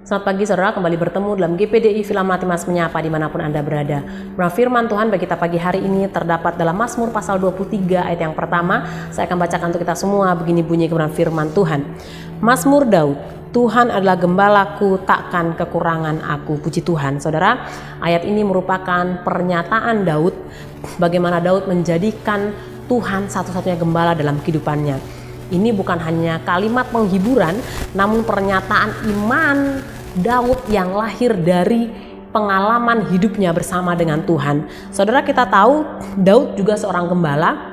Selamat pagi saudara, kembali bertemu dalam GPDI Film Matimas Menyapa dimanapun Anda berada. Firman Tuhan bagi kita pagi hari ini terdapat dalam Mazmur pasal 23 ayat yang pertama. Saya akan bacakan untuk kita semua, begini bunyi kebenaran firman Tuhan. Mazmur Daud, Tuhan adalah gembalaku, takkan kekurangan aku. Puji Tuhan. Saudara, ayat ini merupakan pernyataan Daud, bagaimana Daud menjadikan Tuhan satu-satunya gembala dalam kehidupannya. Ini bukan hanya kalimat penghiburan, namun pernyataan iman Daud yang lahir dari pengalaman hidupnya bersama dengan Tuhan. Saudara, kita tahu Daud juga seorang gembala.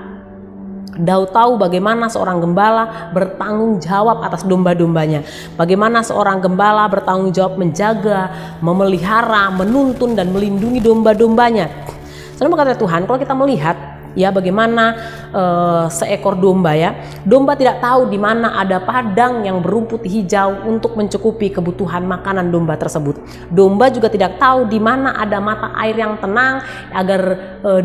Daud tahu bagaimana seorang gembala bertanggung jawab atas domba-dombanya. Bagaimana seorang gembala bertanggung jawab menjaga, memelihara, menuntun dan melindungi domba-dombanya. Saudara, kata Tuhan, kalau kita melihat ya bagaimana seekor domba ya. Domba tidak tahu di mana ada padang yang berumput hijau untuk mencukupi kebutuhan makanan domba tersebut. Domba juga tidak tahu di mana ada mata air yang tenang agar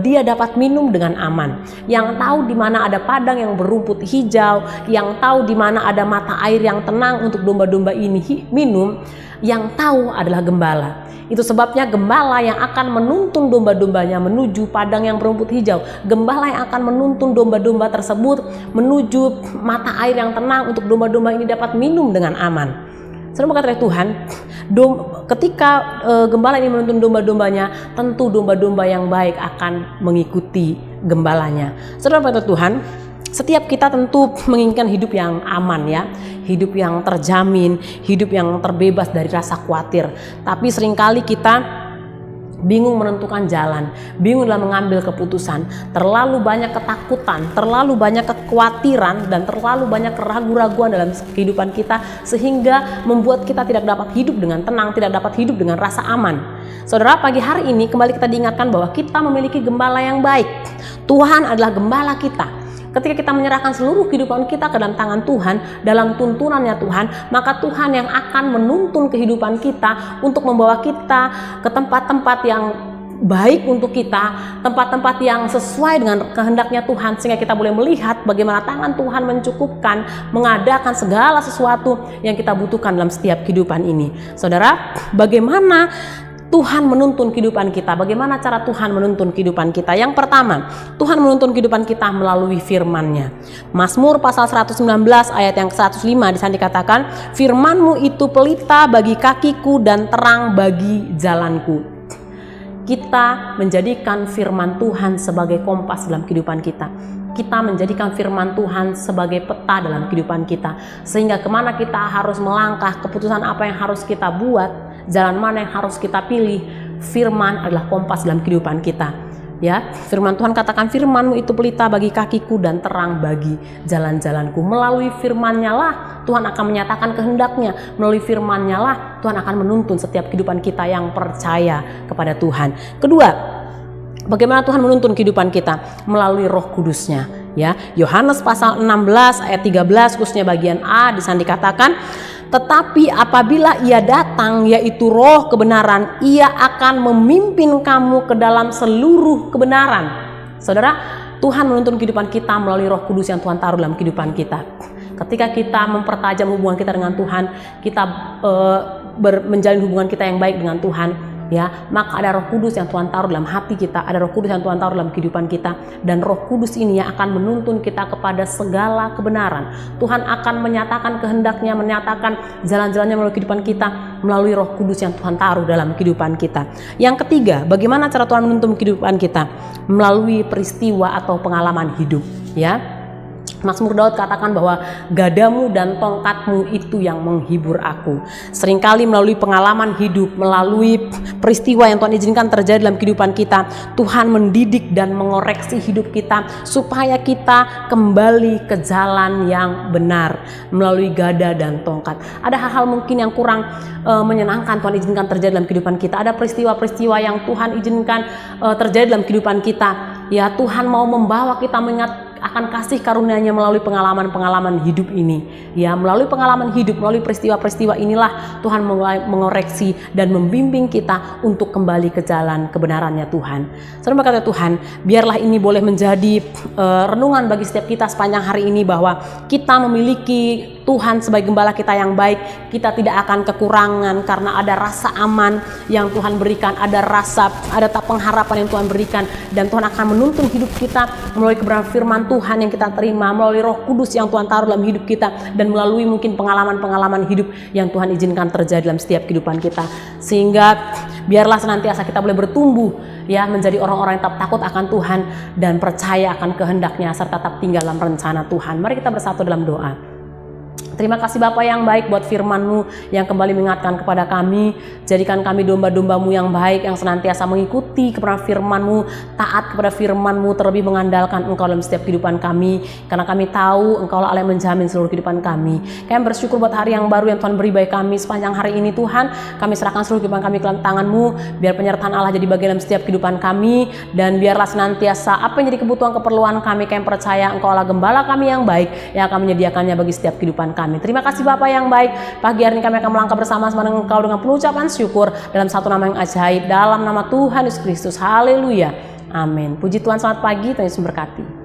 dia dapat minum dengan aman. Yang tahu di mana ada padang yang berumput hijau, yang tahu di mana ada mata air yang tenang untuk domba-domba ini minum, yang tahu adalah gembala. Itu sebabnya gembala yang akan menuntun domba-dombanya menuju padang yang berumput hijau. Gembala yang akan menuntun domba-domba tersebut menuju mata air yang tenang untuk domba-domba ini dapat minum dengan aman. Saudara, kata Tuhan, ketika gembala ini menuntun domba-dombanya, tentu domba-domba yang baik akan mengikuti gembalanya. Saudara, kata Tuhan, setiap kita tentu menginginkan hidup yang aman ya, hidup yang terjamin, hidup yang terbebas dari rasa khawatir. Tapi seringkali kita bingung menentukan jalan, bingung dalam mengambil keputusan. Terlalu banyak ketakutan, terlalu banyak kekhawatiran, dan terlalu banyak keraguan-raguan dalam kehidupan kita sehingga membuat kita tidak dapat hidup dengan tenang, tidak dapat hidup dengan rasa aman. Saudara, pagi hari ini kembali kita diingatkan bahwa kita memiliki gembala yang baik. Tuhan adalah gembala kita. Ketika kita menyerahkan seluruh kehidupan kita ke dalam tangan Tuhan, dalam tuntunannya Tuhan, maka Tuhan yang akan menuntun kehidupan kita untuk membawa kita ke tempat-tempat yang baik untuk kita, tempat-tempat yang sesuai dengan kehendaknya Tuhan, sehingga kita boleh melihat bagaimana tangan Tuhan mencukupkan, mengadakan segala sesuatu yang kita butuhkan dalam setiap kehidupan ini. Saudara, bagaimana Tuhan menuntun kehidupan kita? Bagaimana cara Tuhan menuntun kehidupan kita? Yang pertama, Tuhan menuntun kehidupan kita melalui firman-Nya. Mazmur pasal 119 ayat yang ke-105 di sana dikatakan, firman-Mu itu pelita bagi kakiku dan terang bagi jalanku. Kita menjadikan firman Tuhan sebagai kompas dalam kehidupan kita. Kita menjadikan firman Tuhan sebagai peta dalam kehidupan kita. Sehingga kemana kita harus melangkah, keputusan apa yang harus kita buat, jalan mana yang harus kita pilih, firman adalah kompas dalam kehidupan kita. Ya, firman Tuhan katakan, firman-Mu itu pelita bagi kakiku dan terang bagi jalan-jalanku. Melalui firman-Nya lah Tuhan akan menyatakan kehendak-Nya. Melalui firman-Nya lah Tuhan akan menuntun setiap kehidupan kita yang percaya kepada Tuhan. Kedua, bagaimana Tuhan menuntun kehidupan kita? Melalui Roh Kudus-Nya. Ya, Yohanes pasal 16 ayat 13 khususnya bagian A di sana dikatakan, tetapi apabila Ia datang, yaitu Roh kebenaran, Ia akan memimpin kamu ke dalam seluruh kebenaran. Saudara, Tuhan menuntun kehidupan kita melalui Roh Kudus yang Tuhan taruh dalam kehidupan kita. Ketika kita mempertajam hubungan kita dengan Tuhan, kita menjalin hubungan kita yang baik dengan Tuhan, ya, maka ada Roh Kudus yang Tuhan taruh dalam hati kita, ada Roh Kudus yang Tuhan taruh dalam kehidupan kita, dan Roh Kudus ini yang akan menuntun kita kepada segala kebenaran. Tuhan akan menyatakan kehendak-Nya, menyatakan jalan-jalannya melalui kehidupan kita, melalui Roh Kudus yang Tuhan taruh dalam kehidupan kita. Yang ketiga, bagaimana cara Tuhan menuntun kehidupan kita? Melalui peristiwa atau pengalaman hidup, ya. Mazmur Daud katakan bahwa gadamu dan tongkatmu itu yang menghibur aku. Seringkali melalui pengalaman hidup, melalui peristiwa yang Tuhan izinkan terjadi dalam kehidupan kita, Tuhan mendidik dan mengoreksi hidup kita supaya kita kembali ke jalan yang benar melalui gada dan tongkat. Ada hal-hal mungkin yang kurang menyenangkan Tuhan izinkan terjadi dalam kehidupan kita. Ada peristiwa-peristiwa yang Tuhan izinkan terjadi dalam kehidupan kita. Ya, Tuhan mau membawa kita mengingat akan kasih karunia-Nya melalui pengalaman-pengalaman hidup ini. Ya, melalui pengalaman hidup, melalui peristiwa-peristiwa inilah Tuhan mulai mengoreksi dan membimbing kita untuk kembali ke jalan kebenaran-Nya Tuhan. Saudara berkata Tuhan, biarlah ini boleh menjadi renungan bagi setiap kita sepanjang hari ini, bahwa kita memiliki Tuhan sebagai gembala kita yang baik. Kita tidak akan kekurangan karena ada rasa aman yang Tuhan berikan, ada pengharapan yang Tuhan berikan, dan Tuhan akan menuntun hidup kita melalui kebenaran firman Tuhan yang kita terima, melalui Roh Kudus yang Tuhan taruh dalam hidup kita, dan melalui mungkin pengalaman-pengalaman hidup yang Tuhan izinkan terjadi dalam setiap kehidupan kita. Sehingga biarlah senantiasa kita boleh bertumbuh, ya, menjadi orang-orang yang tetap takut akan Tuhan dan percaya akan kehendak-Nya serta tetap tinggal dalam rencana Tuhan. Mari kita bersatu dalam doa. Terima kasih Bapa yang baik buat firman-Mu yang kembali mengingatkan kepada kami. Jadikan kami domba-domba-Mu yang baik, yang senantiasa mengikuti kebenaran firman-Mu, taat kepada firman-Mu, terlebih mengandalkan Engkau dalam setiap kehidupan kami. Karena kami tahu Engkau lah Allah yang menjamin seluruh kehidupan kami. Kami bersyukur buat hari yang baru yang Tuhan beri bagi kami sepanjang hari ini Tuhan. Kami serahkan seluruh kehidupan kami ke dalam tangan-Mu. Biar penyertaan Allah jadi bagian dalam setiap kehidupan kami. Dan biarlah senantiasa apa yang jadi kebutuhan keperluan kami percaya Engkau lah gembala kami yang baik yang akan menyediakannya bagi setiap kehidupan kami. Terima kasih Bapa yang baik. Pagi hari ini kami akan melangkah bersama-sama dengan Engkau dengan penuh ucapan syukur dalam satu nama yang ajaib, dalam nama Tuhan Yesus Kristus. Haleluya. Amin. Puji Tuhan, selamat pagi, Tuhan Yesus memberkati.